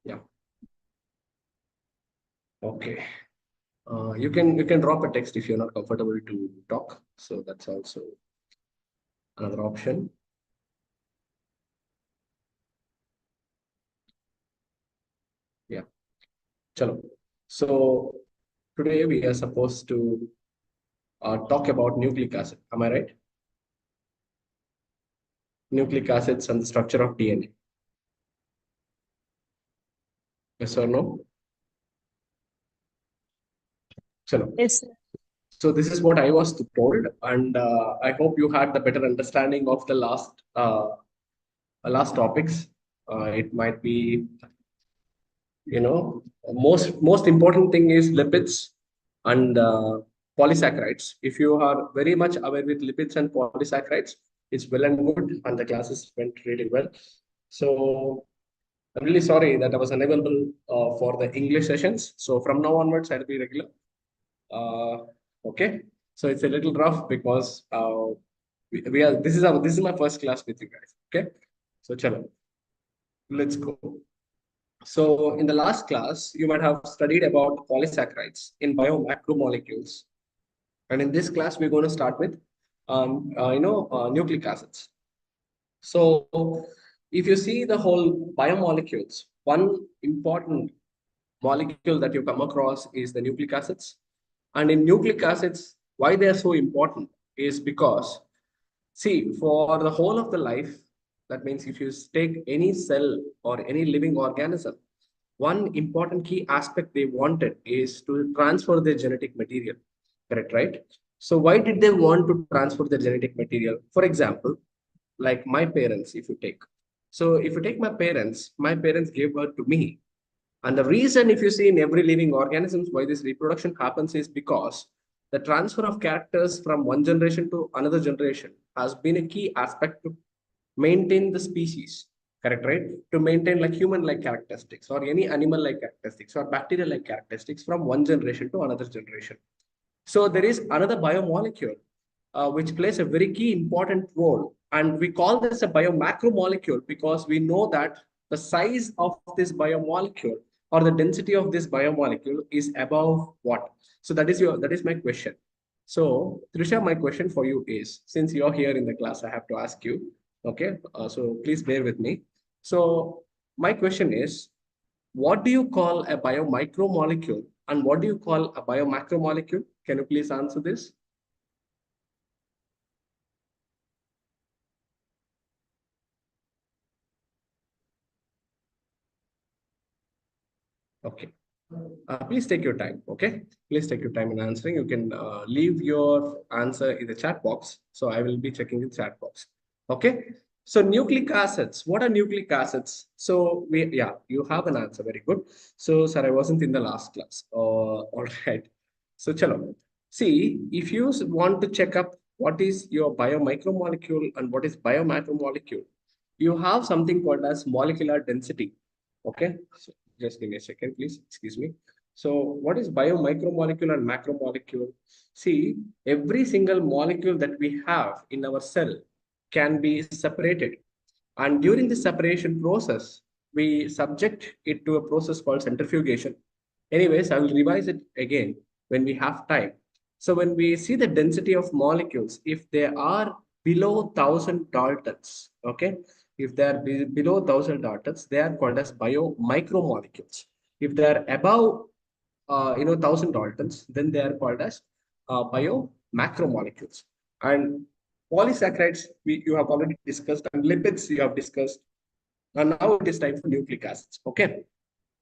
Yeah. Okay. You can drop a text if you're not comfortable to talk. So that's also another option. Yeah. Chalo. So today we are supposed to talk about nucleic acid. Am I right? Nucleic acids and the structure of DNA. Yes or no? Chalo. Yes, So this is what I was told, and I hope you had the better understanding of the last topics. It might be, most important thing is lipids and polysaccharides. If you are very much aware with lipids and polysaccharides, it's well and good, and the classes went really well. So I'm really sorry that I was unavailable for the English sessions. So from now onwards, I'll be regular. uh, okay. So it's a little rough because we are this is my first class with you guys. Okay. So chalo, let's go. So in the last class, you might have studied about polysaccharides in biomacromolecules. And in this class, we're going to start with, nucleic acids. So if you see the whole biomolecules, one important molecule that you come across is the nucleic acids. And in nucleic acids, why they are so important is because, see, for the whole of the life, that means if you take any cell or any living organism, one important key aspect they wanted is to transfer their genetic material. Correct, right? So why did they want to transfer their genetic material? For example, like my parents, if you take. So if you take my parents gave birth to me. And the reason, if you see in every living organisms, why this reproduction happens is because the transfer of characters from one generation to another generation has been a key aspect to maintain the species. Correct, right? To maintain like human-like characteristics or any animal-like characteristics or bacterial-like characteristics from one generation to another generation. So there is another biomolecule which plays a very key important role. And we call this a biomacromolecule because we know that the size of this biomolecule or the density of this biomolecule is above what? So that is my question. So Trisha, my question for you is, since you're here in the class, I have to ask you. Okay, so please bear with me. So my question is, what do you call a biomicromolecule and what do you call a biomacromolecule? Can you please answer this? Okay. Please take your time. Okay. Please take your time in answering. You can leave your answer in the chat box. So I will be checking the chat box. Okay. So nucleic acids. What are nucleic acids? So yeah, you have an answer. Very good. So sir, I wasn't in the last class. All right. So chalo. See, if you want to check up what is your biomicromolecule and what is biomacromolecule, you have something called as molecular density. Okay. So just give me a second, please. Excuse me. So what is biomicromolecule and macromolecule? See, every single molecule that we have in our cell can be separated. And during the separation process, we subject it to a process called centrifugation. Anyways, I will revise it again when we have time. So when we see the density of molecules, if they are below 1,000 Daltons, okay, if they are below 1,000 Daltons, they are called as biomicromolecules. If they are above 1,000 Daltons, then they are called as biomacromolecules. And polysaccharides you have already discussed, and lipids you have discussed. And now it is time for nucleic acids. Okay.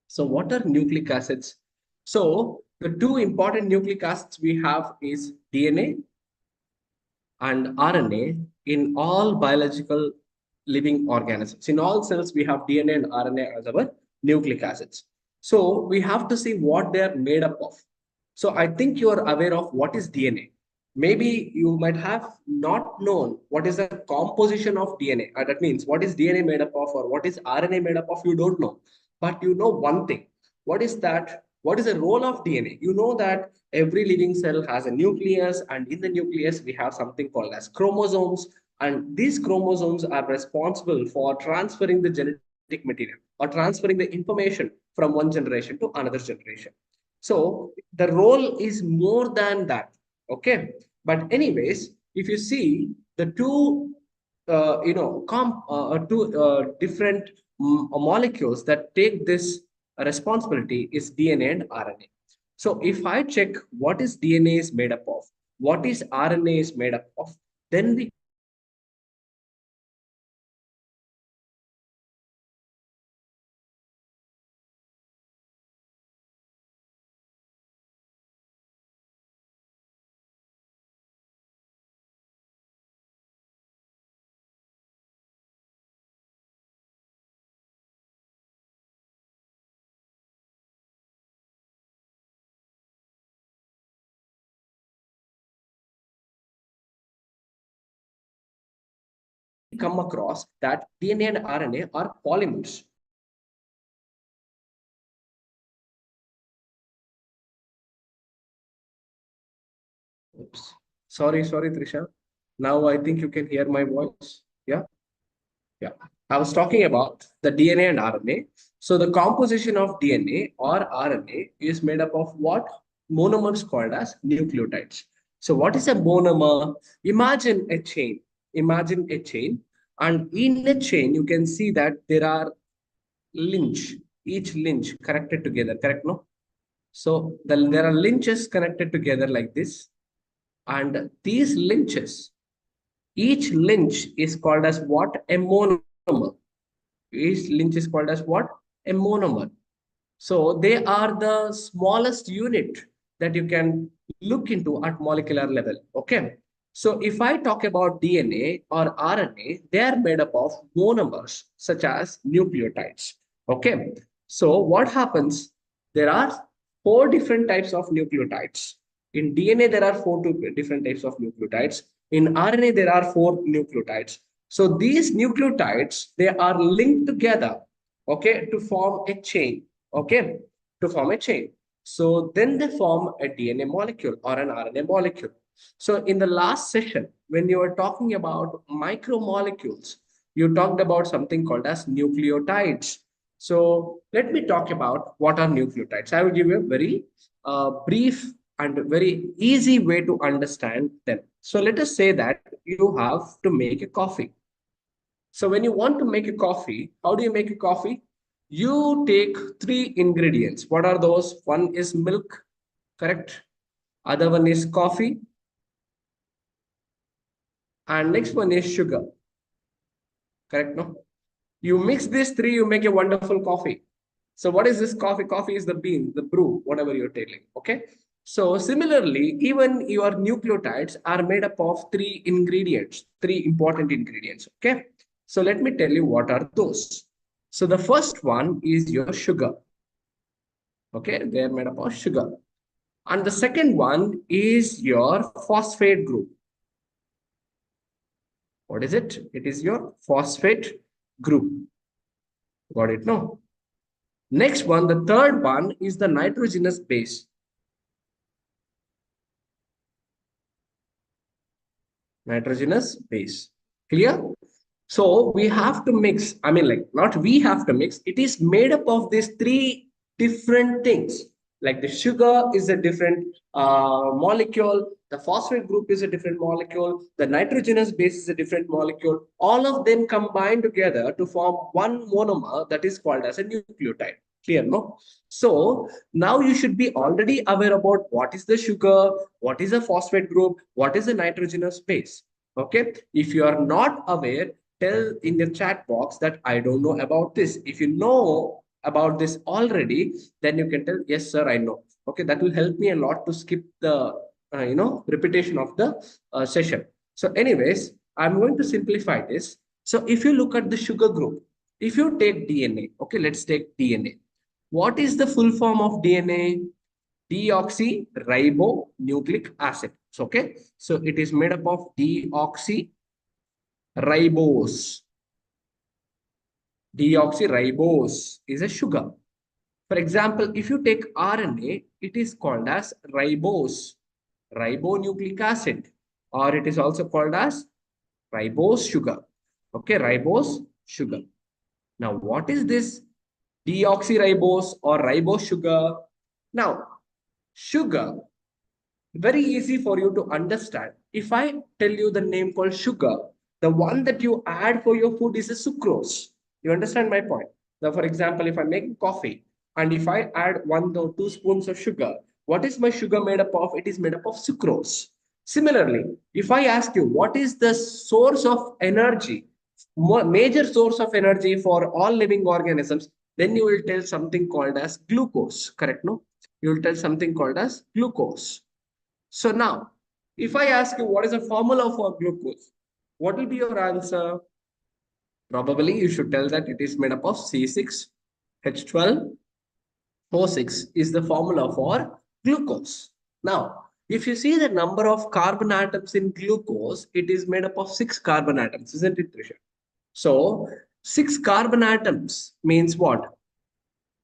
So what are nucleic acids? So the two important nucleic acids we have is DNA and RNA in all biological living organisms. In all cells, we have DNA and RNA as our nucleic acids. So we have to see what they are made up of. So I think you are aware of what is DNA. Maybe you might have not known what is the composition of DNA. That means what is DNA made up of or what is RNA made up of, you don't know. But you know one thing. What is that? What is the role of DNA? You know that every living cell has a nucleus, and in the nucleus, we have something called as chromosomes. And these chromosomes are responsible for transferring the genetic genetic material or transferring the information from one generation to another generation. So the role is more than that. Okay. But anyways, if you see the two, two different molecules that take this responsibility is DNA and RNA. So if I check what is DNA is made up of, what is RNA is made up of, then we come across that DNA and RNA are polymers. Oops. Sorry, Trisha. Now I think you can hear my voice. Yeah. Yeah, I was talking about the DNA and RNA. So the composition of DNA or RNA is made up of what? Monomers called as nucleotides. So what is a monomer? Imagine a chain. Imagine a chain. And in a chain, you can see that there are links, each link connected together, correct? No? So there are links connected together like this. And these links, each link is called as what? A monomer. Each link is called as what? A monomer. So they are the smallest unit that you can look into at molecular level. Okay. So if I talk about DNA or RNA, they are made up of monomers such as nucleotides. Okay. So what happens? There are four different types of nucleotides. In DNA, there are different types of nucleotides. In RNA, there are four nucleotides. So these nucleotides, they are linked together, okay, to form a chain, okay, to form a chain. So then they form a DNA molecule or an RNA molecule. So in the last session, when you were talking about micromolecules, you talked about something called as nucleotides. So let me talk about what are nucleotides. I will give you a very brief and very easy way to understand them. So let us say that you have to make a coffee. So when you want to make a coffee, how do you make a coffee? You take three ingredients. What are those? One is milk, correct? Other one is coffee. And next one is sugar, correct? No? You mix these three, you make a wonderful coffee. So what is this coffee? Coffee is the bean, the brew, whatever you're taking, okay? So similarly, even your nucleotides are made up of three ingredients, three important ingredients, okay? So let me tell you what are those. So the first one is your sugar, okay? They're made up of sugar. And the second one is your phosphate group. What is it? It is your phosphate group. Got it? No? Next one, the third one is the nitrogenous base. Nitrogenous base. Clear? So we have to mix, I mean, like, not we have to mix, it is made up of these three different things. Like the sugar is a different molecule, the phosphate group is a different molecule, the nitrogenous base is a different molecule. All of them combine together to form one monomer that is called as a nucleotide. Clear, no? So now you should be already aware about what is the sugar, what is the phosphate group, what is the nitrogenous base. Okay. If you are not aware, tell in the chat box that I don't know about this. If you know about this already, then you can tell, yes, sir, I know. Okay. That will help me a lot to skip the, repetition of the session. So anyways, I'm going to simplify this. So if you look at the sugar group, if you take DNA, okay, let's take DNA. What is the full form of DNA? Deoxyribonucleic acid. Okay. So it is made up of deoxyribose. Deoxyribose is a sugar. For example, if you take RNA, it is called as ribose, ribonucleic acid, or it is also called as ribose sugar. Okay, ribose sugar. Now, what is this deoxyribose or ribose sugar? Now, sugar, very easy for you to understand. If I tell you the name called sugar, the one that you add for your food is a sucrose. You understand my point? Now, for example, if I'm making coffee and if I add 1 or 2 spoons of sugar, what is my sugar made up of? It is made up of sucrose. Similarly, if I ask you what is the source of energy, major source of energy for all living organisms, then you will tell something called as glucose. Correct? No? You will tell something called as glucose. So now, if I ask you what is the formula for glucose, what will be your answer? Probably you should tell that it is made up of C6H12O6 is the formula for glucose. Now, if you see the number of carbon atoms in glucose, it is made up of 6 carbon atoms, isn't it, Trisha? So, 6 carbon atoms means what?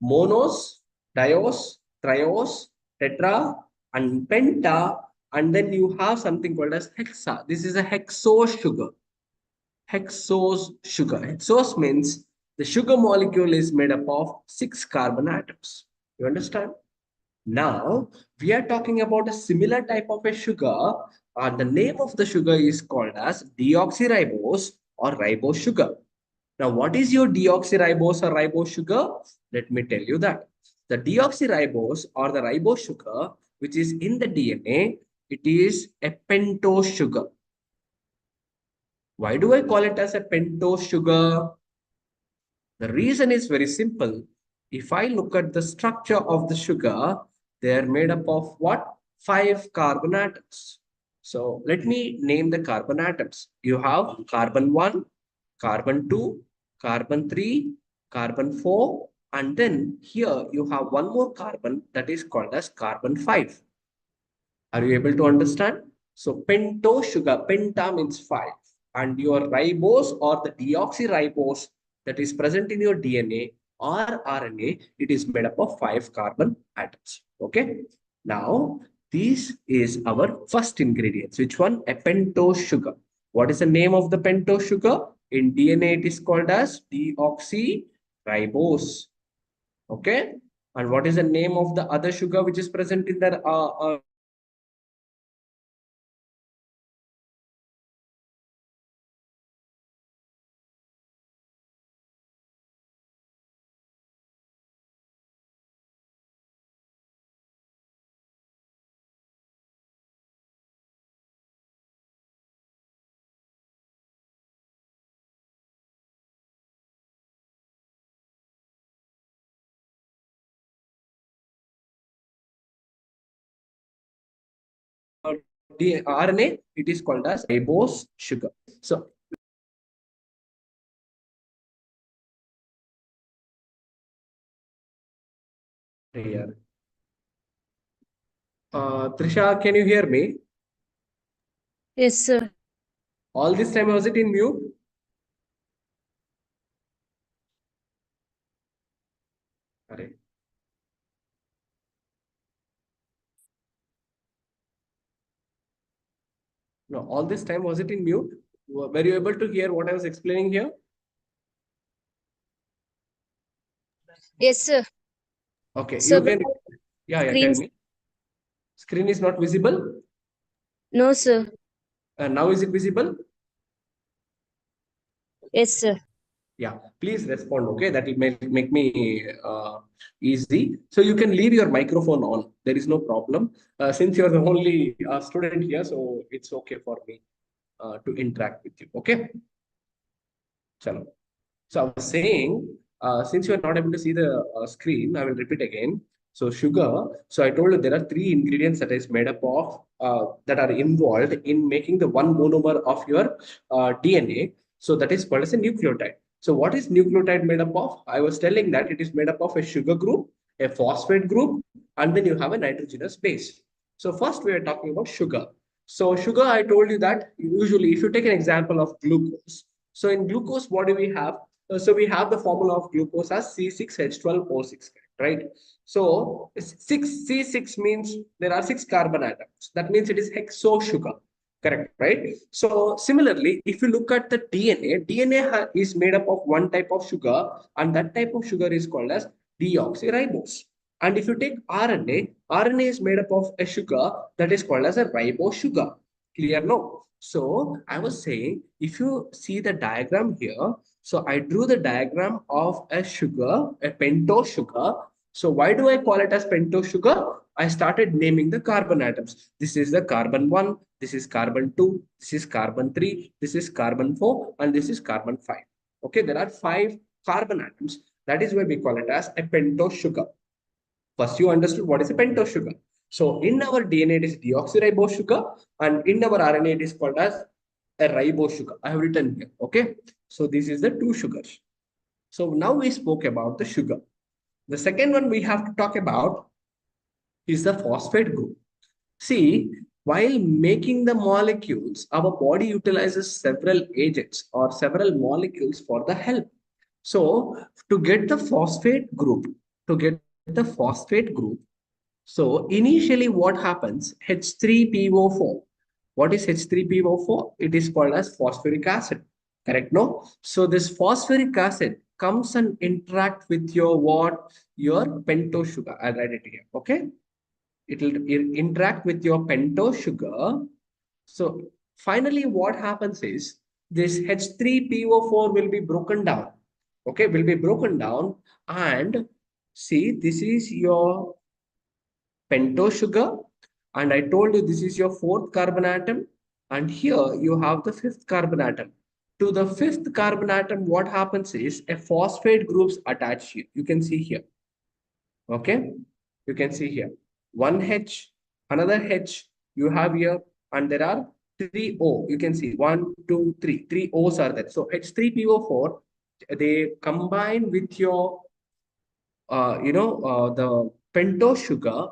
Monos, dios, trios, tetra, and penta, and then you have something called as hexa. This is a hexose sugar. Hexose sugar. Hexose means the sugar molecule is made up of 6 carbon atoms. You understand? Now, we are talking about a similar type of a sugar. The name of the sugar is called as deoxyribose or ribose sugar. Now, what is your deoxyribose or ribose sugar? Let me tell you that. The deoxyribose or the ribose sugar, which is in the DNA, it is a pentose sugar. Why do I call it as a pentose sugar? The reason is very simple. If I look at the structure of the sugar, they are made up of what? 5 carbon atoms. So let me name the carbon atoms. You have carbon 1, carbon 2, carbon 3, carbon 4, and then here you have one more carbon that is called as carbon 5. Are you able to understand? So pentose sugar, penta means 5. And your ribose or the deoxyribose that is present in your DNA or RNA, it is made up of 5 carbon atoms. Okay. Now, this is our first ingredients. Which one? A pentose sugar. What is the name of the pentose sugar? In DNA, it is called as deoxyribose. Okay. And what is the name of the other sugar which is present in the RNA, it is called as ribose sugar. So, here. Trisha, can you hear me? Yes, sir. All this time, was it in mute? Correct. No, all this time, was it in mute? Were you able to hear what I was explaining here? Yes, sir. Okay, Sir, you but can, yeah, tell screen. me. Screen is not visible. No, sir. Now is it visible? Yes, sir. Yeah, please respond. Okay, that will make me easy. So you can leave your microphone on. There is no problem. Since you're the only student here, so it's okay for me to interact with you. Okay. Chalo. So I was saying, since you are not able to see the screen, I will repeat again. So sugar. So I told you there are 3 ingredients that is made up of that are involved in making the one monomer of your DNA. So that is called as a nucleotide. So what is nucleotide made up of? I was telling that it is made up of a sugar group, a phosphate group, and then you have a nitrogenous base. So first we are talking about sugar. So sugar, I told you that usually if you take an example of glucose. So in glucose, what do we have? So we have the formula of glucose as C6H12O6, right? So 6 C6 means there are 6 carbon atoms. That means it is hexose sugar. Correct, right? So similarly, if you look at the DNA, DNA is made up of one type of sugar, and that type of sugar is called as deoxyribose. And if you take RNA, RNA is made up of a sugar that is called as a ribose sugar. Clear? No. So I was saying, if you see the diagram here, so I drew the diagram of a sugar, a pentose sugar. So why do I call it as pentose sugar? I started naming the carbon atoms. This is the carbon 1, this is carbon 2, this is carbon 3, this is carbon 4, and this is carbon 5. Okay, there are 5 carbon atoms. That is why we call it as a pentose sugar. First, you understood what is a pentose sugar. So in our DNA, it is deoxyribose sugar, and in our RNA, it is called as a ribose sugar. I have written here. Okay, so this is the two sugars. So now we spoke about the sugar. The second one we have to talk about is the phosphate group. See, while making the molecules, our body utilizes several agents or several molecules for the help. So, to get the phosphate group, to get the phosphate group, so initially what happens? H3PO4. What is H3PO4? It is called as phosphoric acid. Correct? No? So this phosphoric acid comes and interact with your what? Your pentose sugar. I'll write it here. Okay? It will interact with your pentose sugar. So finally, what happens is this H3PO4 will be broken down. Okay, will be broken down. And see, this is your pentose sugar. And I told you this is your fourth carbon atom. And here you have the fifth carbon atom. To the fifth carbon atom, what happens is a phosphate groups attached here. You can see here. Okay, you can see here one H, another H you have here, and there are three O. You can see one, two, three. Three O's are there. So H3PO4, they combine with your the pentose sugar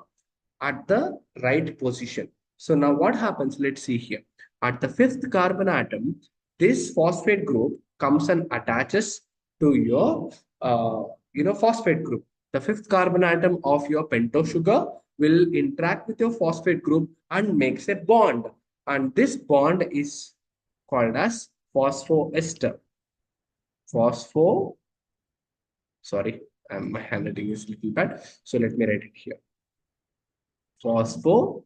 at the right position. So now what happens? Let's see here. At the fifth carbon atom, this phosphate group comes and attaches to your phosphate group. The fifth carbon atom of your pentose sugar will interact with your phosphate group and makes a bond. And this bond is called as phosphoester. Phospho, sorry, my handwriting is a little bad. So let me write it here. Phosphoester.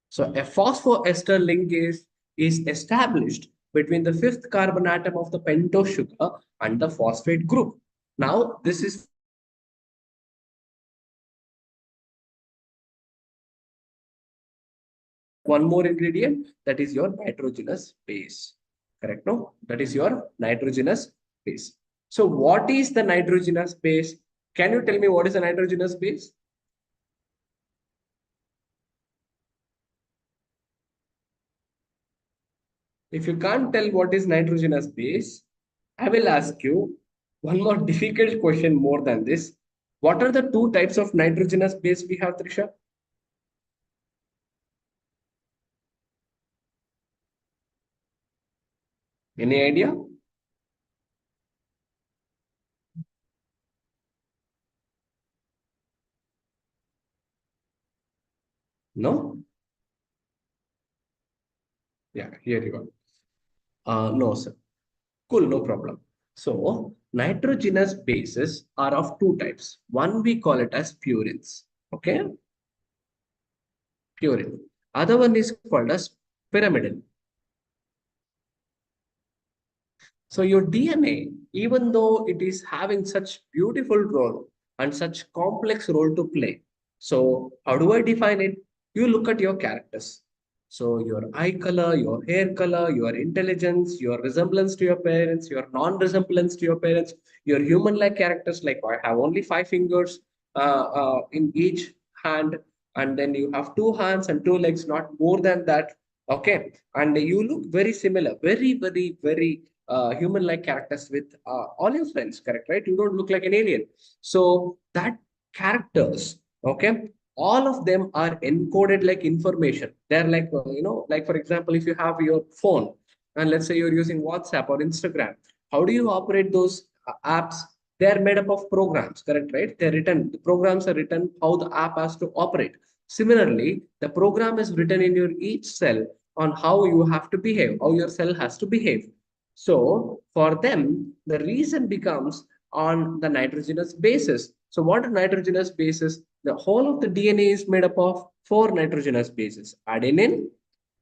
So a phosphoester link is established between the fifth carbon atom of the pentose sugar and the phosphate group. Now, this is very important. We have one more ingredient, that is your nitrogenous base. Correct? No? That is your nitrogenous base. So what is the nitrogenous base? Can you tell me what is a nitrogenous base? If you can't tell what is nitrogenous base, I will ask you one more difficult question more than this. What are the two types of nitrogenous base we have, Trisha? Any idea? No? Yeah, here you go. No, sir. Cool, no problem. So, nitrogenous bases are of two types. One we call it as purines. Okay? Purine. Other one is called as pyrimidine. So your DNA, even though it is having such beautiful role and such complex role to play. So how do I define it? You look at your characters. So your eye color, your hair color, your intelligence, your resemblance to your parents, your non-resemblance to your parents, your human-like characters, like I have only 5 fingers in each hand, and then you have 2 hands and 2 legs, not more than that. Okay, and you look very similar, very, very, very human-like characters with all your friends, correct, right? You don't look like an alien. So that characters, okay, all of them are encoded like information. They're like, like for example, if you have your phone and let's say you're using WhatsApp or Instagram, how do you operate those apps? They're made up of programs, correct, right? They're written, the programs are written how the app has to operate. Similarly, the program is written in your each cell on how you have to behave, how your cell has to behave. So for them, the reason becomes on the nitrogenous basis. So what are nitrogenous bases? The whole of the DNA is made up of four nitrogenous bases: adenine,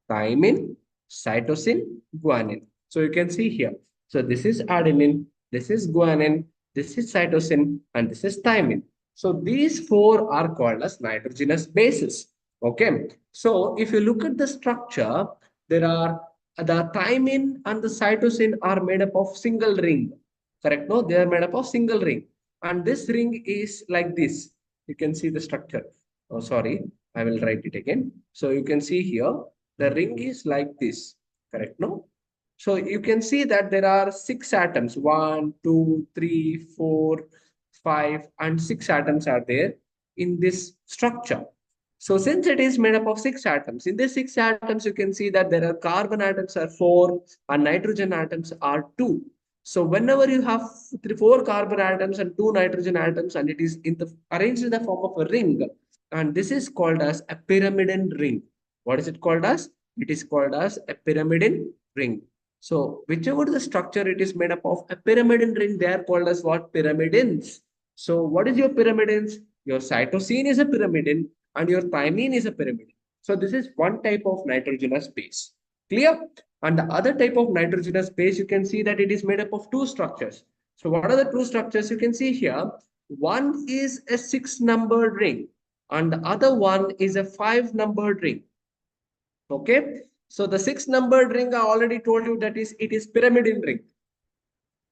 thymine, cytosine, guanine. So you can see here. So this is adenine, this is guanine, this is cytosine, and this is thymine. So these four are called as nitrogenous bases. Okay. So if you look at the structure, there are the thymine and the cytosine are made up of single ring. Correct? No, they are made up of single ring. And this ring is like this. You can see the structure. Oh, sorry. I will write it again. So you can see here, the ring is like this. Correct? No? So you can see that there are six atoms. One, two, three, four, five, and six atoms are there in this structure. So since it is made up of six atoms, in these six atoms, you can see that there are carbon atoms are four and nitrogen atoms are two. So whenever you have four carbon atoms and two nitrogen atoms, and it is in the arranged in the form of a ring, and this is called as a pyramidal ring. What is it called as? It is called as a pyramidal ring. So whichever the structure it is made up of, a pyramidal ring, they are called as what? Pyrimidins. So what is your pyrimidins? Your cytosine is a pyrimidin and your thymine is a pyrimidin. So this is one type of nitrogenous base. Clear? And the other type of nitrogenous base, you can see that it is made up of two structures. So what are the two structures? You can see here. One is a six-numbered ring and the other one is a five-numbered ring. Okay. So the six-numbered ring, I already told you that it is pyramidal ring.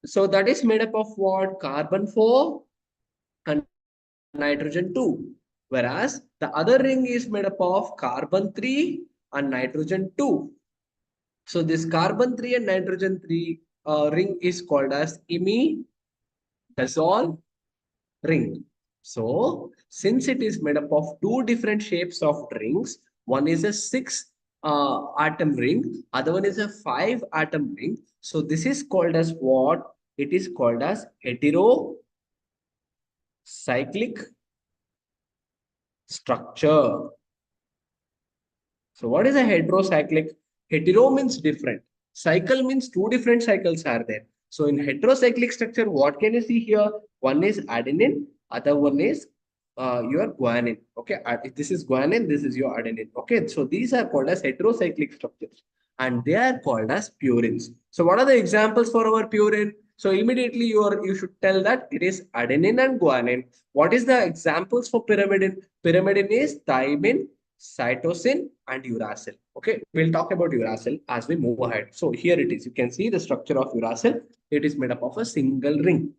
So that is made up of what? Carbon 4 and nitrogen 2. Whereas the other ring is made up of carbon 3 and nitrogen 2. So this carbon 3 and nitrogen 3 ring is called as imidazole ring. So since it is made up of two different shapes of rings, one is a six atom ring, other one is a five atom ring. So this is called as what? It is called as heterocyclic structure. So what is a heterocyclic? Hetero means different. Cycle means two different cycles are there. So in heterocyclic structure, what can you see here? One is adenine, other one is your guanine. Okay, this is guanine, this is your adenine. Okay, so these are called as heterocyclic structures and they are called as purines. So what are the examples for our purine? So immediately you should tell that it is adenine and guanine. What is the examples for pyrimidine? Pyrimidine is thymine, cytosine, and uracil. Okay, we'll talk about uracil as we move ahead. So here it is. You can see the structure of uracil. It is made up of a single ring.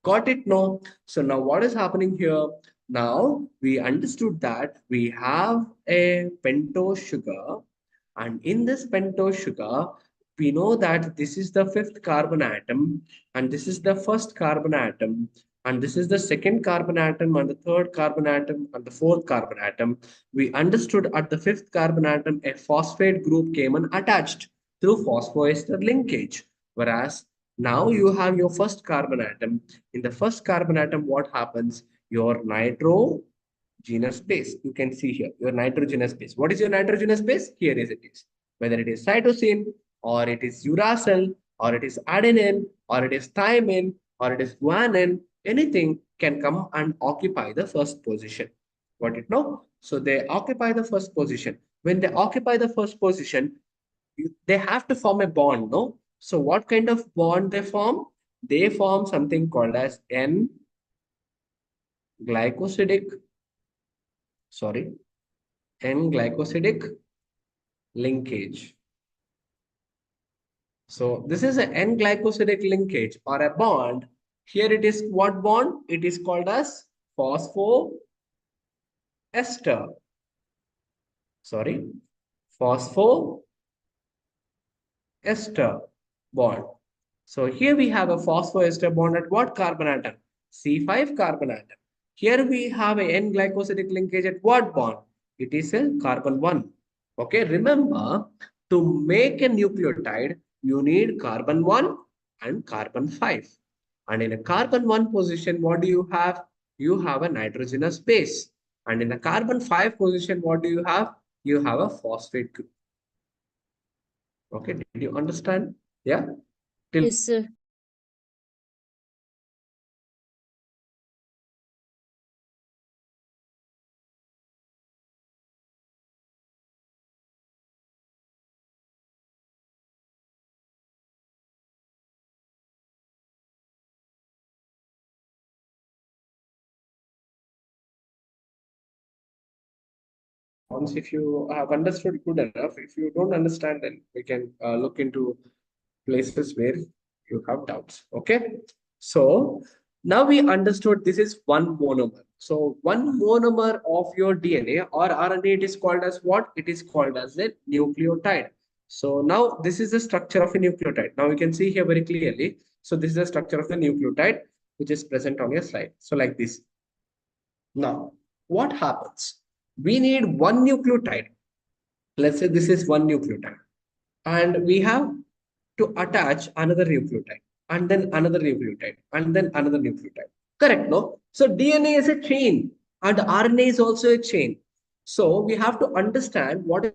Got it? No. So now what is happening here? Now we understood that we have a pentose sugar, and in this pentose sugar, we know that this is the fifth carbon atom, and this is the first carbon atom, and this is the second carbon atom, and the third carbon atom, and the fourth carbon atom. We understood at the fifth carbon atom, a phosphate group came and attached through phosphoester linkage. Whereas now you have your first carbon atom. In the first carbon atom, what happens? Your nitrogenous base. You can see here your nitrogenous base. What is your nitrogenous base? Here is it is. Whether it is cytosine or it is uracil or it is adenine or it is thymine or it is guanine, anything can come and occupy the first position. Got it? No? So they occupy the first position. When they occupy the first position, they have to form a bond, no? So what kind of bond they form? They form something called as N-glycosidic, sorry, N-glycosidic linkage. So this is an N-glycosidic linkage or a bond. Here it is what bond? It is called as phosphoester. Sorry, phosphoester bond. So here we have a phosphoester bond at what carbon atom? C5 carbon atom. Here we have a N-glycosidic linkage at what bond? It is a carbon 1. Okay, remember to make a nucleotide, you need carbon 1 and carbon 5. And in a carbon 1 position, what do you have? You have a nitrogenous base. And in the carbon 5 position, what do you have? You have a phosphate group. Okay, did you understand? Yeah. Till Yes, sir. once if you have understood good enough, if you don't understand, then we can look into places where you have doubts. Okay. So now we understood this is one monomer. So one monomer of your DNA or RNA, it is called as what? It is called as a nucleotide. So now this is the structure of a nucleotide. Now you can see here very clearly. So this is the structure of the nucleotide, which is present on your slide. So like this. Now, what happens? We need one nucleotide. Let's say this is one nucleotide, and we have to attach another nucleotide, and then another nucleotide, and then another nucleotide. Correct, no? So DNA is a chain, and RNA is also a chain. So we have to understand what is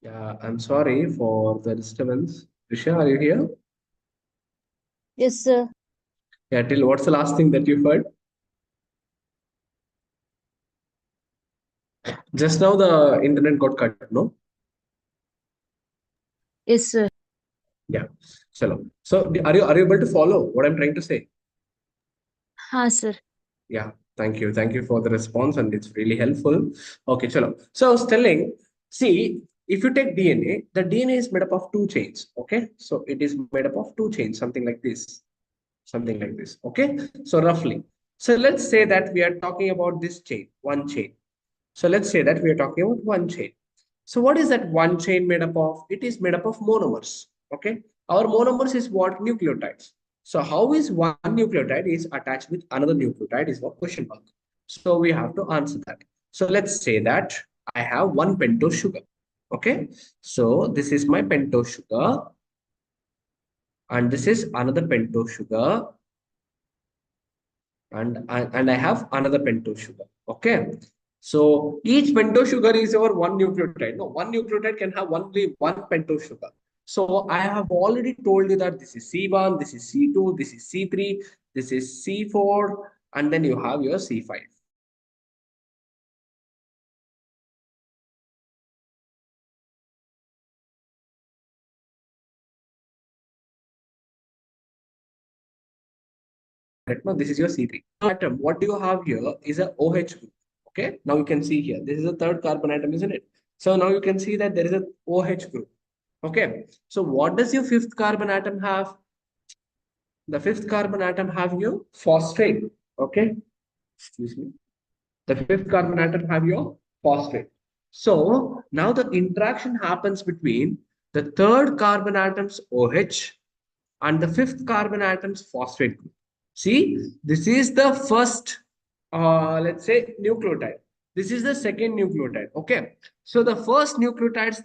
yeah, I'm sorry for the disturbance. Risha, are you here? Yes, sir. Yeah, till what's the last thing that you heard? Just now the internet got cut, no? Yes, sir. Yeah. So are you able to follow what I'm trying to say? Ha, sir. Yeah, thank you. Thank you for the response, and it's really helpful. Okay, chalo. So I was telling, see, if you take DNA, the DNA is made up of two chains. Okay, so it is made up of two chains, something like this, something like this. Okay, so roughly. So let's say that we are talking about this chain, one chain. So let's say that we are talking about one chain. So what is that one chain made up of? It is made up of monomers. Okay. Our monomers is what? Nucleotides. So how is one nucleotide is attached with another nucleotide is what question mark. So we have to answer that. So let's say that I have one pentose sugar. Okay. So this is my pentose sugar, and this is another pentose sugar, and I have another pentose sugar. Okay. So each pentose sugar is our one nucleotide. No, one nucleotide can have only one pentose sugar. So I have already told you that this is C1, this is C2, this is C3, this is C4, and then you have your C5. Right now, this is your C3. Atom, what do you have here is a OH group. Okay, now you can see here, this is a third carbon atom, isn't it? So now you can see that there is a OH group. Okay, so what does your fifth carbon atom have? The fifth carbon atom have your phosphate. Okay, excuse me. The fifth carbon atom have your phosphate. So now the interaction happens between the third carbon atom's OH and the fifth carbon atom's phosphate group. See, this is the first, let's say, nucleotide. This is the second nucleotide. Okay. So the first nucleotide's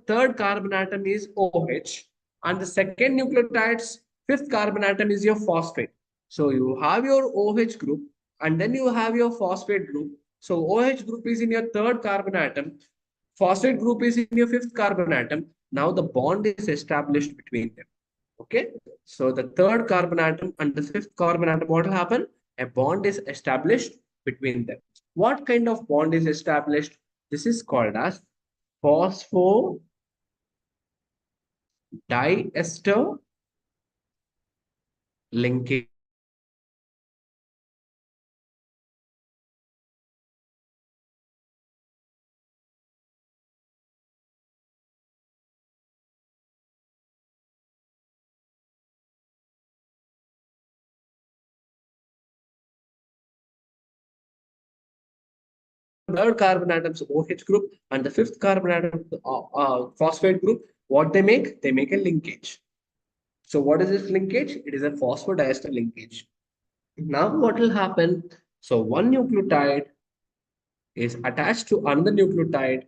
third carbon atom is OH, and the second nucleotide's fifth carbon atom is your phosphate. So you have your OH group, and then you have your phosphate group. So OH group is in your third carbon atom, phosphate group is in your fifth carbon atom. Now the bond is established between them. Okay, so the third carbon atom and the fifth carbon atom, what will happen? A bond is established between them. What kind of bond is established? This is called as phosphodiester linkage. Third carbon atom's OH group and the fifth carbon atom phosphate group, what they make? They make a linkage. So what is this linkage? It is a phosphodiester linkage. Now what will happen? So one nucleotide is attached to another nucleotide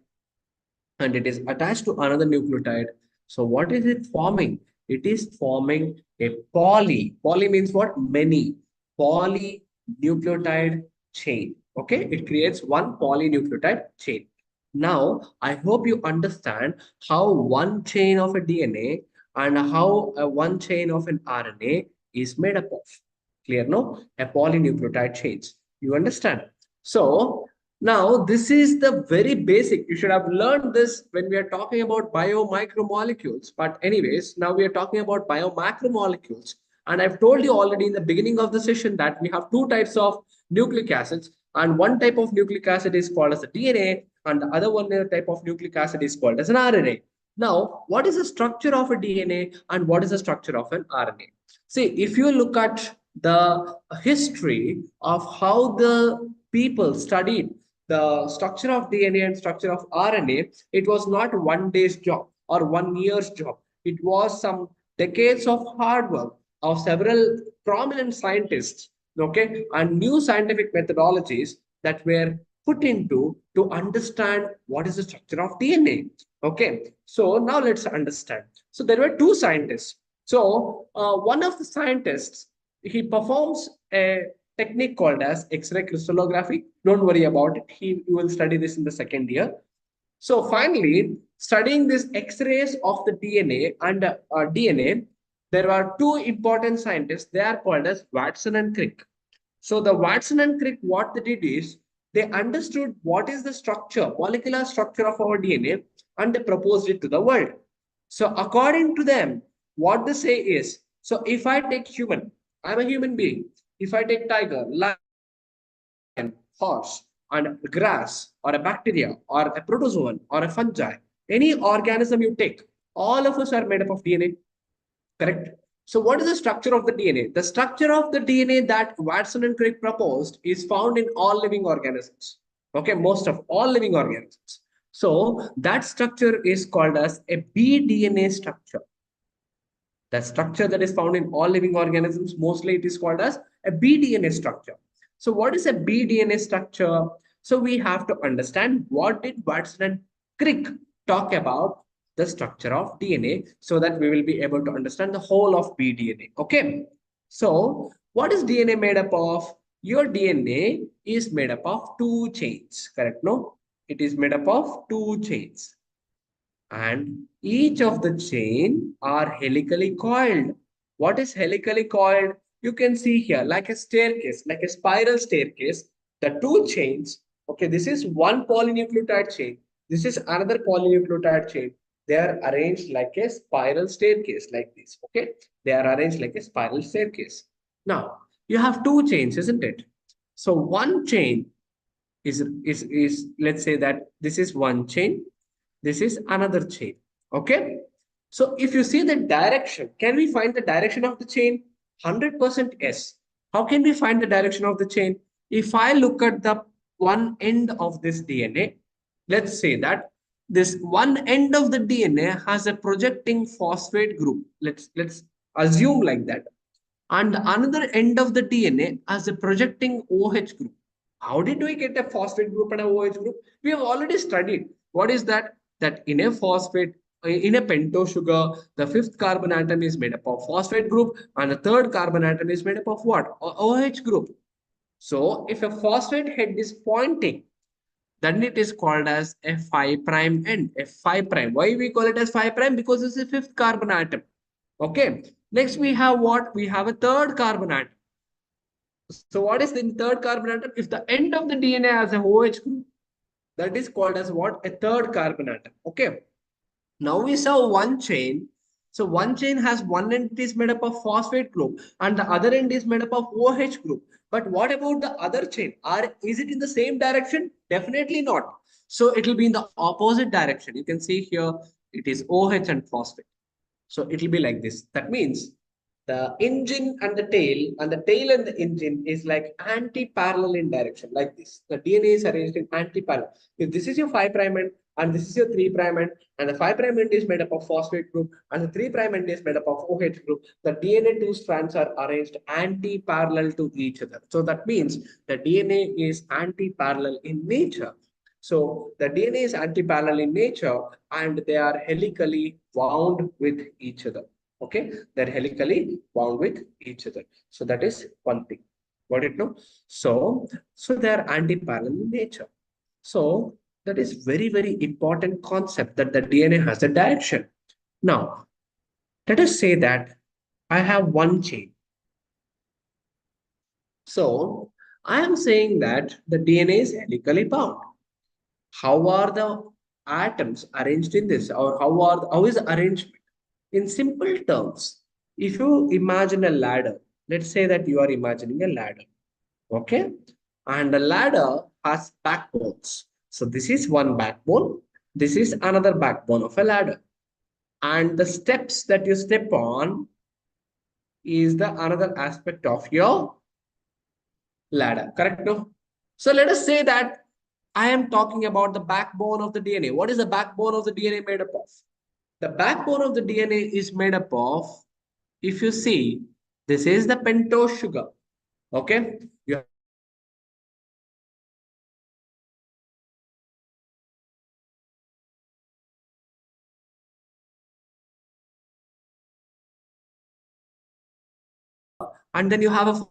and it is attached to another nucleotide. So what is it forming? It is forming a poly. Poly means what? Many. Polynucleotide chain. Okay, it creates one polynucleotide chain. Now, I hope you understand how one chain of a DNA and how one chain of an RNA is made up of. Clear, no? A polynucleotide chains. You understand? So, now, this is the very basic. You should have learned this when we are talking about biomicromolecules. But anyways, now we are talking about biomacromolecules. And I've told you already in the beginning of the session that we have two types of nucleic acids. And one type of nucleic acid is called as a DNA. And the other one type of nucleic acid is called as an RNA. Now, what is the structure of a DNA and what is the structure of an RNA? See, if you look at the history of how the people studied the structure of DNA and structure of RNA, it was not one day's job or 1 year's job. It was some decades of hard work of several prominent scientists, okay, and new scientific methodologies that were put into to understand what is the structure of DNA. Okay, so now let's understand. So there were two scientists. So one of the scientists, he performs a technique called as X-ray crystallography. Don't worry about it. You will study this in the second year. So finally, studying this X-rays of the DNA and DNA, there are two important scientists. They are called as Watson and Crick. So the Watson and Crick, what they did is they understood what is the structure, molecular structure of our DNA, and they proposed it to the world. So according to them, what they say is, so if I take human, I'm a human being. If I take tiger, lion, horse, and grass, or a bacteria, or a protozoan, or a fungi, any organism you take, all of us are made up of DNA, correct? So what is the structure of the DNA? The structure of the DNA that Watson and Crick proposed is found in all living organisms. Okay, most of all living organisms. So that structure is called as a bDNA structure. The structure that is found in all living organisms, mostly it is called as a bDNA structure. So what is a bDNA structure? So we have to understand what did Watson and Crick talk about the structure of DNA so that we will be able to understand the whole of bDNA. Okay. So what is DNA made up of? Your DNA is made up of two chains, correct? No, it is made up of two chains and each of the chain are helically coiled. What is helically coiled? You can see here like a staircase, like a spiral staircase, the two chains. Okay, this is one polynucleotide chain. This is another polynucleotide chain. They are arranged like a spiral staircase like this. Okay, they are arranged like a spiral staircase. Now, you have two chains, isn't it? So one chain is let's say that this is one chain, this is another chain. Okay. So if you see the direction, can we find the direction of the chain? 100% yes. How can we find the direction of the chain? If I look at the one end of this DNA, let's say that this one end of the DNA has a projecting phosphate group. Let's assume like that. And another end of the DNA as a projecting OH group. How did we get a phosphate group and a OH group? We have already studied. What is that? That in a phosphate, in a pentose sugar, the fifth carbon atom is made up of phosphate group and the third carbon atom is made up of what? OH group. So if a phosphate head is pointing, then it is called as a 5 prime end, a 5 prime. Why we call it as 5 prime? Because it's the fifth carbon atom. Okay. Next we have what? We have a third carbon atom. So what is the third carbon atom? If the end of the DNA has a OH group, that is called as what? A third carbon atom. Okay. Now we saw one chain. So one chain has one end is made up of phosphate group and the other end is made up of OH group. But what about the other chain? Is it in the same direction? Definitely not. So it will be in the opposite direction. You can see here it is OH and phosphate. So it will be like this. That means the engine and the tail and the engine is like anti-parallel in direction, like this. The DNA is arranged in anti-parallel. If this is your 5 prime end and this is your 3 prime end, and the 5 prime end is made up of phosphate group and the 3 prime end is made up of OH group, the DNA two strands are arranged anti-parallel to each other. So that means the DNA is anti-parallel in nature. So the DNA is anti-parallel in nature and they are helically wound with each other. Okay, they're helically bound with each other. So that is one thing. Got it now? So they're anti-parallel in nature. So that is very important concept that the DNA has a direction. Now, let us say that I have one chain. So I am saying that the DNA is helically bound. How are the atoms arranged in this, or how is the arrangement? In simple terms, if you imagine a ladder, let's say that you are imagining a ladder, okay? And the ladder has backbones. So this is one backbone. This is another backbone of a ladder. And the steps that you step on is the another aspect of your ladder, correct? No? So let us say that I am talking about the backbone of the DNA. What is the backbone of the DNA made up of? The backbone of the DNA is made up of, if you see, this is the pentose sugar. Okay. You and then you have a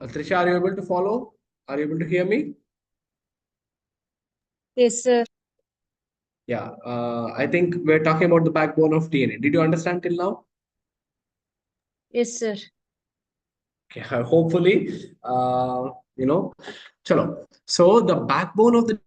Trisha, are you able to follow? Are you able to hear me? Yes, sir. Yeah. I think we're talking about the backbone of DNA. Did you understand till now? Yes, sir. Okay. Hopefully, chalo. So the backbone of the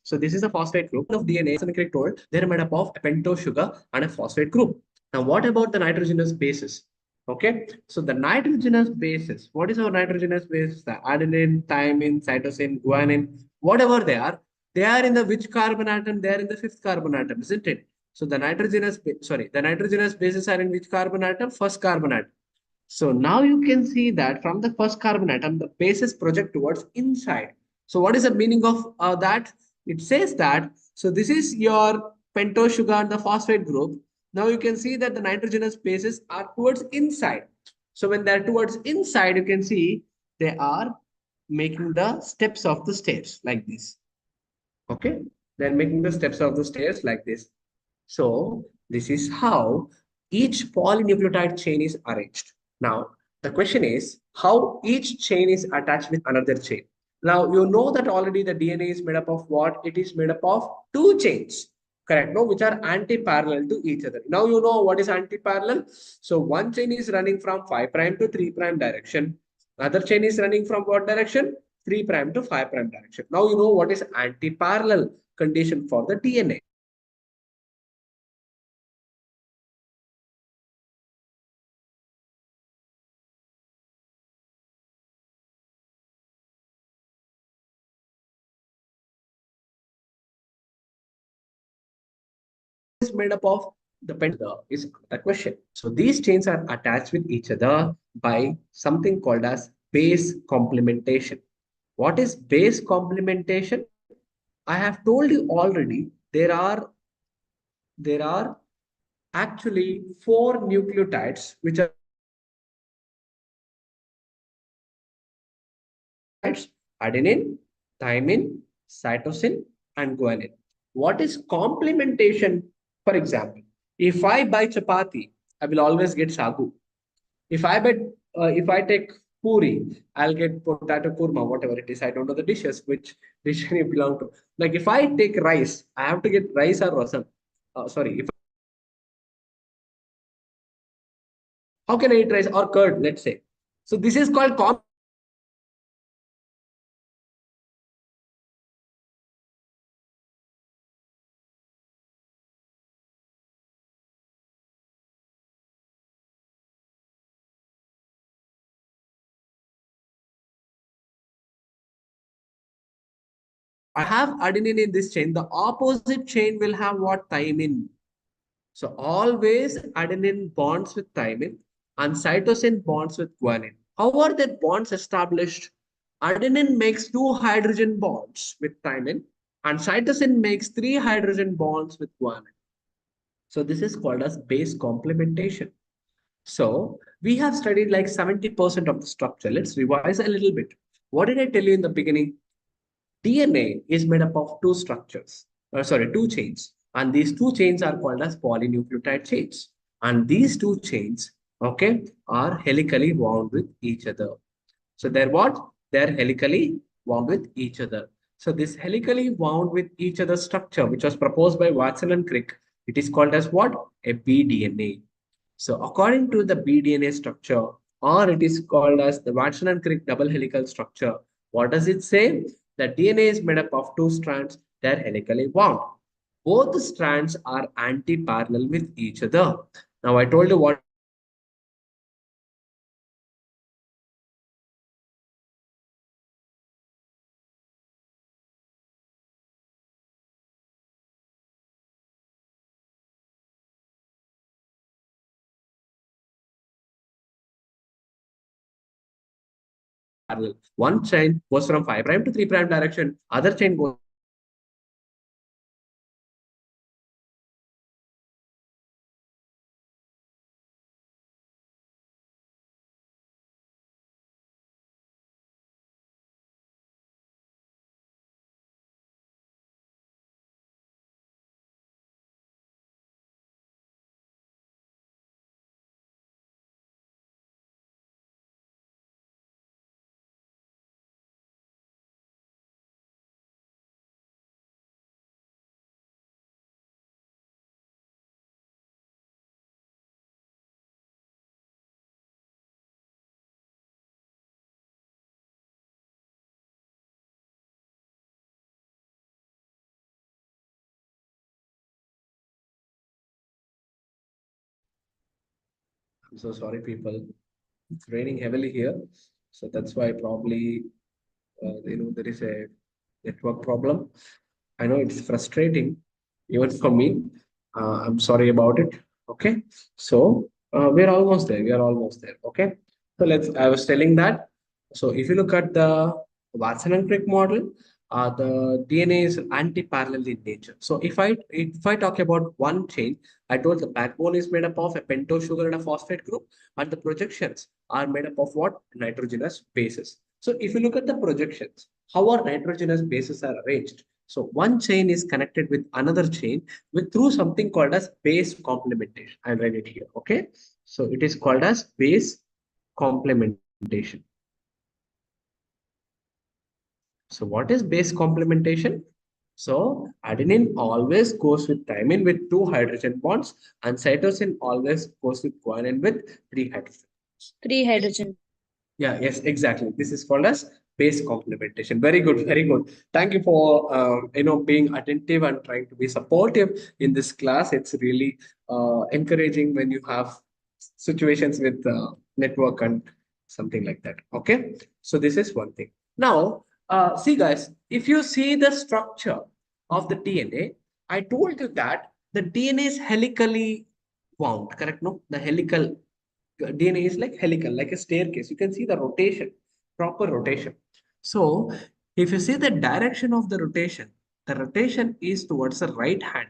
So this is a phosphate group of DNA. As Nick told, they're made up of a pentose sugar and a phosphate group. Now, what about the nitrogenous bases? Okay, so the nitrogenous bases. What is our nitrogenous base? The adenine, thymine, cytosine, guanine, whatever they are in the which carbon atom? They are in the fifth carbon atom, isn't it? So the nitrogenous bases are in which carbon atom? First carbon atom. So now you can see that from the first carbon atom, the bases project towards inside. So what is the meaning of that? It says that, so this is your pentose sugar and the phosphate group. Now you can see that the nitrogenous bases are towards inside. So when they're towards inside, you can see they are making the steps of the stairs like this. Okay, they're making the steps of the stairs like this. So this is how each polynucleotide chain is arranged. Now, the question is how each chain is attached with another chain. Now, you know that already the DNA is made up of what? It is made up of two chains, correct? No, which are anti-parallel to each other. Now, you know what is anti-parallel. So, one chain is running from 5' to 3' direction. Other chain is running from what direction? 3' to 5' direction. Now, you know what is anti-parallel condition for the DNA. Is made up of the pentagon is the question. So these chains are attached with each other by something called as base complementation. What is base complementation? I have told you already there are actually four nucleotides which are adenine, thymine, cytosine, and guanine. What is complementation? For example, if I buy chapati, I will always get sagu. If I take puri, I'll get potato kurma, whatever it is. I don't know the dishes which dish you belong to. Like if I take rice, I have to get rice or rasam. Sorry, if how can I eat rice or curd? Let's say. So this is called I have adenine in this chain. The opposite chain will have what? Thymine. So always adenine bonds with thymine and cytosine bonds with guanine. How are their bonds established? Adenine makes two hydrogen bonds with thymine and cytosine makes three hydrogen bonds with guanine. So this is called as base complementation. So we have studied like 70% of the structure. Let's revise a little bit. What did I tell you in the beginning? DNA is made up of two chains, and these two chains are called as polynucleotide chains. And these two chains, okay, are helically wound with each other. So they're what? They're helically wound with each other. So this helically wound with each other structure, which was proposed by Watson and Crick, it is called as what? A bDNA. So according to the bDNA structure, or it is called as the Watson and Crick double helical structure, what does it say? The DNA is made up of two strands that are helically wound. Both strands are anti-parallel with each other. Now I told you what parallel. One chain goes from 5' to 3' direction, other chain goes I'm so sorry, people. It's raining heavily here, so that's why probably there is a network problem. I know it's frustrating even for me. I'm sorry about it. Okay, so we're almost there. We are almost there. Okay, so let's. I was telling that. So if you look at the Watson and Crick model, the DNA is anti-parallel in nature. So if I talk about one chain, I told the backbone is made up of a pentose sugar and a phosphate group, and the projections are made up of what? Nitrogenous bases. So if you look at the projections, how our nitrogenous bases are arranged. So one chain is connected with another chain with through something called as base complementation. I'll write it here. Okay. So it is called as base complementation. So what is base complementation? So adenine always goes with thymine with two hydrogen bonds, and cytosine always goes with guanine with three hydrogen bonds. Three hydrogen. Yeah, yes, exactly. This is called as base complementation. Very good, very good. Thank you for being attentive and trying to be supportive in this class. It's really encouraging when you have situations with network and something like that. Okay, so this is one thing. Now, see, guys, if you see the structure of the DNA, I told you that the DNA is helically wound. Correct? No, the helical DNA is like helical, like a staircase. You can see the rotation, proper rotation. So, if you see the direction of the rotation is towards the right hand.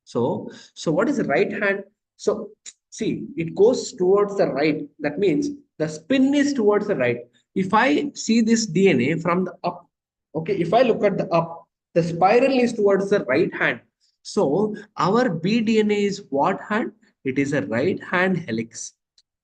So what is the right hand? So, see, it goes towards the right. That means the spin is towards the right. If I see this DNA from the up, okay, if I look at the up, the spiral is towards the right hand. So, our BDNA is what hand? It is a right hand helix.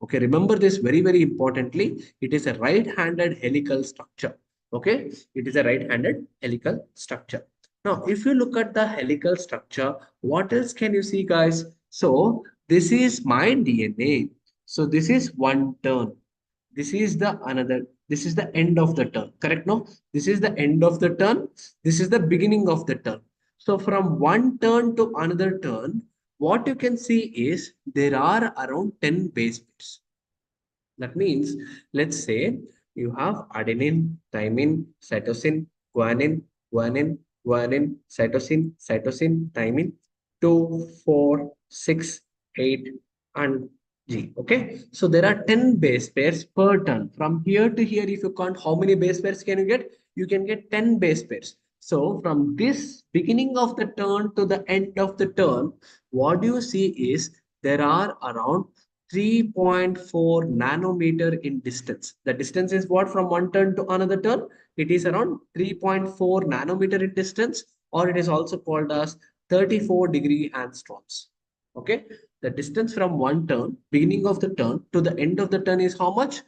Okay, remember this very, very importantly. It is a right-handed helical structure. Okay, it is a right-handed helical structure. Now, if you look at the helical structure, what else can you see, guys? So, this is my DNA. So, this is one turn. This is the another. This is the end of the turn. Correct? No? This is the end of the turn. This is the beginning of the turn. So, from one turn to another turn, what you can see is there are around 10 base pairs. That means, let's say you have adenine, thymine, cytosine, guanine, guanine, guanine, cytosine, thymine, 2, 4, 6, 8, and G. Okay. So there are 10 base pairs per turn. From here to here, if you count how many base pairs can you get? You can get 10 base pairs. So from this beginning of the turn to the end of the turn, what you see is there are around 3.4 nanometer in distance. The distance is what from one turn to another turn? It is around 3.4 nanometer in distance, or it is also called as 34-degree angstroms. Okay, the distance from one turn, beginning of the turn to the end of the turn is how much?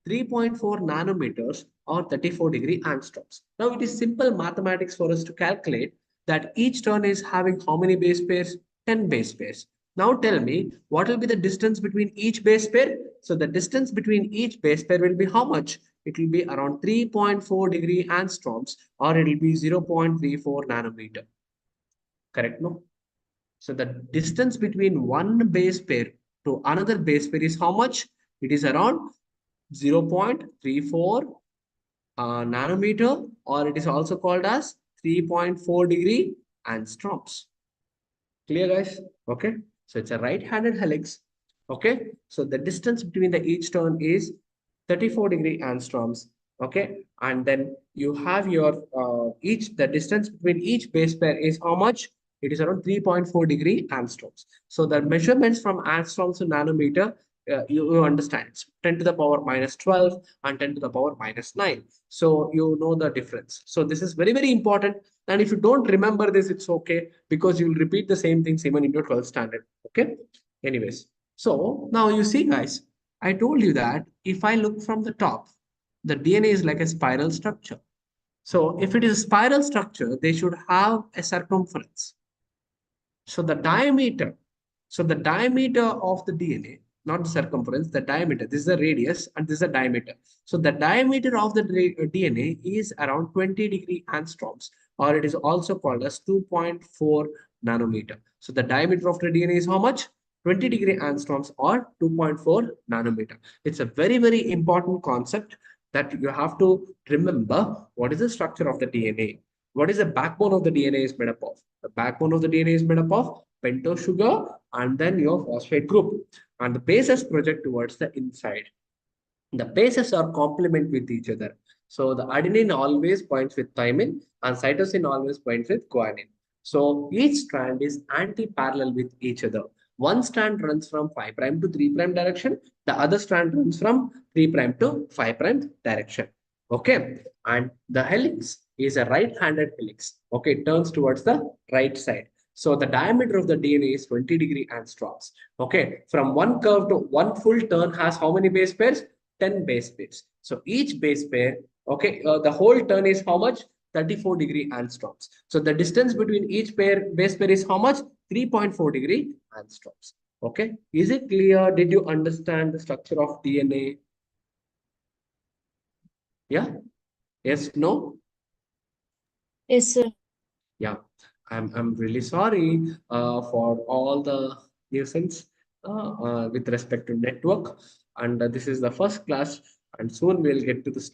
3.4 nanometers or 34-degree angstroms. Now it is simple mathematics for us to calculate that each turn is having how many base pairs? 10 base pairs. Now tell me, what will be the distance between each base pair? So the distance between each base pair will be how much? It will be around 3.4-degree angstroms, or it will be 0.34 nanometer. Correct, no? So the distance between one base pair to another base pair is how much? It is around 0.34 nanometer, or it is also called as 3.4-degree angstroms. Clear, guys? Okay. So it's a right-handed helix. Okay. So the distance between the each turn is 34-degree angstroms. Okay. And then you have your the distance between each base pair is how much? It is around 3.4-degree angstroms. So the measurements from angstroms to nanometer, you understand. It's 10 to the power minus 12 and 10 to the power minus 9. So you know the difference. So this is very, very important. And if you don't remember this, it's okay because you will repeat the same things even in your 12th standard. Okay. Anyways, so now you see, guys, I told you that if I look from the top, the DNA is like a spiral structure. So if it is a spiral structure, they should have a circumference. So the diameter of the DNA, not the circumference, the diameter, this is the radius and this is the diameter. So the diameter of the DNA is around 20-degree angstroms, or it is also called as 2.4 nanometer. So the diameter of the DNA is how much? 20 degree angstroms or 2.4 nanometer. It's a very, very important concept that you have to remember. What is the structure of the DNA? What is the backbone of the DNA is made up of? The backbone of the DNA is made up of pentose sugar and then your phosphate group. And the bases project towards the inside. The bases are complement with each other. So the adenine always points with thymine and cytosine always points with guanine. So each strand is anti-parallel with each other. One strand runs from 5' to 3' direction. The other strand runs from 3' to 5' direction. Okay. And the helix is a right-handed helix. Okay. It turns towards the right side. So the diameter of the DNA is 20 degree angstroms. Okay. From one curve to one full turn has how many base pairs? 10 base pairs. So each base pair, okay, the whole turn is how much? 34 degree angstroms. So the distance between each base pair is how much? 3.4 degree angstroms. Okay, is it clear? Did you understand the structure of DNA? Yeah, yes, no? Yes, sir. Yeah, I'm really sorry for all the nuisance with respect to network. And this is the first class, and soon we'll get to the